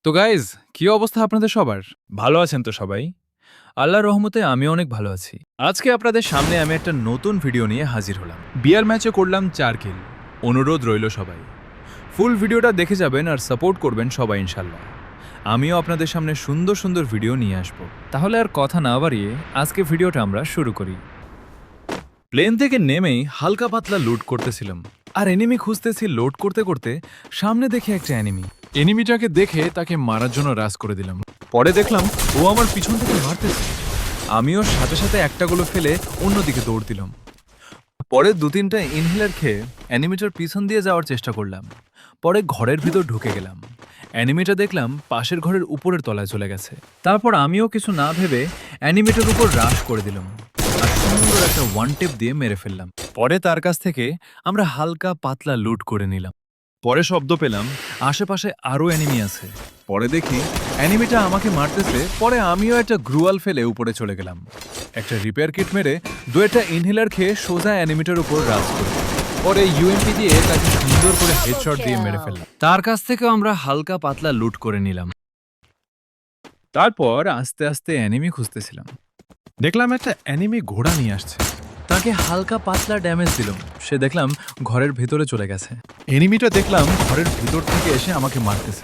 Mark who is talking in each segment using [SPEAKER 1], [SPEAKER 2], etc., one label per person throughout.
[SPEAKER 1] তো গাইজ, কি অবস্থা আপনাদের সবার? ভালো আছেন তো সবাই? আল্লাহর রহমতে আমিও অনেক ভালো আছি। আজকে আপনাদের সামনে আমি একটা নতুন ভিডিও নিয়ে হাজির হলাম। বিয়ার ম্যাচে করলাম 4 কিল। অনুরোধ রইল সবাই ফুল ভিডিওটা দেখে যাবেন আর সাপোর্ট করবেন সবাই ইনশাল্লাহ। আমিও আপনাদের সামনে সুন্দর সুন্দর ভিডিও নিয়ে আসব। তাহলে আর কথা না বাড়িয়ে আজকে ভিডিওটা আমরা শুরু করি। প্লেন থেকে নেমেই হালকা পাতলা লুট করতেছিলাম আর এনিমি খুঁজতেছি। লোড করতে করতে সামনে দেখে একটা এনিমিটাকে দেখে তাকে মারার জন্য রাশ করে দিলাম। পরে দেখলাম ও আমার পিছন থেকে মারতেছে। আমিও সাথে সাথে একটা গুলো ফেলে অন্যদিকে দৌড় দিলাম। পরে 2-3টা ইনহেলার খেয়ে অ্যানিমিটার পিছন দিয়ে যাওয়ার চেষ্টা করলাম। পরে ঘরের ভিতর ঢুকে গেলাম। অ্যানিমিটা দেখলাম পাশের ঘরের উপরের তলায় চলে গেছে। তারপর আমিও কিছু না ভেবে অ্যানিমিটার উপর রাশ করে দিলাম আর সুন্দর একটা ওয়ান টেপ দিয়ে মেরে ফেললাম। পরে তার কাছ থেকে আমরা হালকা পাতলা লুট করে নিলাম। পরে শব্দ পেলাম আশেপাশে আরও অ্যানিমি আছে। পরে দেখি অ্যানিমিটা আমাকে মারতেছে। পরে আমিও একটা গ্রুয়াল ফেলে উপরে চলে গেলাম। একটা রিপেয়ার কিট মেরে 2টা ইনহেলার খেয়ে সোজা অ্যানিমিটার উপর রাজ করি। পরে ইউএমপি দিয়ে তাকে সুন্দর করে হেডশট দিয়ে মেরে ফেললাম। তার কাছ থেকেও আমরা হালকা পাতলা লুট করে নিলাম। তারপর আস্তে আস্তে অ্যানিমি খুঁজতেছিলাম। দেখলাম একটা অ্যানিমি ঘোড়া নিয়ে আসছে। তাকে হালকা পাতলা ড্যামেজ দিলাম। সে দেখলাম ঘরের ভেতরে চলে গেছে। এনিমিটা দেখলাম ঘরের ভিতর থেকে এসে আমাকে মারতেছে।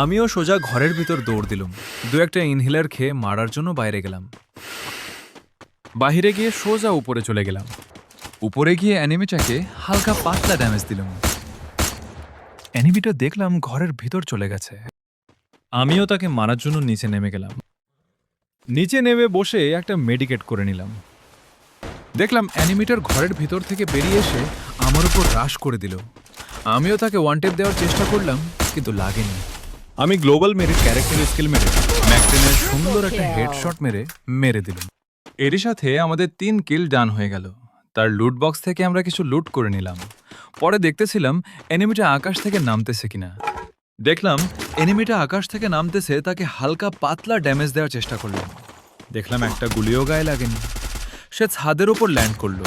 [SPEAKER 1] আমিও সোজা ঘরের ভিতর দৌড় দিলাম। 2-একটা ইনহেলার খেয়ে মারার জন্য বাইরে গেলাম। বাহিরে গিয়ে সোজা উপরে চলে গেলাম। উপরে গিয়ে অ্যানিমিটাকে হালকা পাতলা ড্যামেজ দিলাম। অ্যানিমিটা দেখলাম ঘরের ভিতর চলে গেছে। আমিও তাকে মারার জন্য নিচে নেমে গেলাম। নিচে নেমে বসে একটা মেডিকেট করে নিলাম। দেখলাম অ্যানিমিটার ঘরের ভিতর থেকে বেরিয়ে এসে আমার উপর রাশ করে দিল। আমিও তাকে ওয়ান টেপ দেওয়ার চেষ্টা করলাম, কিন্তু লাগেনি। আমি গ্লোবাল মেরে ক্যারেক্টার স্কিল মেরে ম্যাকটেনের সুন্দর একটা হেডশট মেরে দিলাম। এরই সাথে আমাদের 3 কিল ডান হয়ে গেল। তার লুট বক্স থেকে আমরা কিছু লুট করে নিলাম। পরে দেখতেছিলাম এনিমিটা আকাশ থেকে নামতেছে কিনা। দেখলাম এনিমিটা আকাশ থেকে নামতেছে। তাকে হালকা পাতলা ড্যামেজ দেওয়ার চেষ্টা করলাম। দেখলাম একটা গুলিও গায়ে লাগেনি। সে ছাদের উপর ল্যান্ড করলো।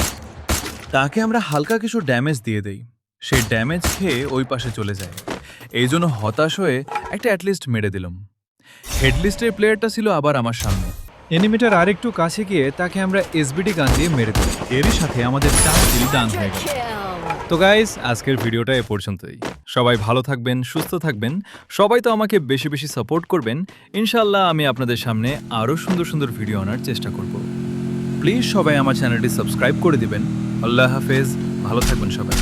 [SPEAKER 1] তাকে আমরা হালকা কিছু ড্যামেজ দিয়ে দেই। সেই ড্যামেজ খেয়ে ওই পাশে চলে যায়। এই জন্য হতাশ হয়ে একটা অ্যাটলিস্ট মেরে দিলাম। হেডলিস্টের প্লেয়ারটা ছিল আবার আমার সামনে। এনিমিটার আরেকটু কাছে গিয়ে তাকে আমরা এসবিডি গান দিয়ে মেরে দিই। এরই সাথে আমাদের 4 কিল ডান হয়ে গেল। তো গাইস, আজকের ভিডিওটা এ পর্যন্তই। সবাই ভালো থাকবেন, সুস্থ থাকবেন। সবাই তো আমাকে বেশি বেশি সাপোর্ট করবেন। ইনশাআল্লাহ আমি আপনাদের সামনে আরও সুন্দর সুন্দর ভিডিও আনার চেষ্টা করব। প্লিজ সবাই আমার চ্যানেলটি সাবস্ক্রাইব করে দিবেন। আল্লাহ হাফেজ, ভালো থাকবেন সবাই।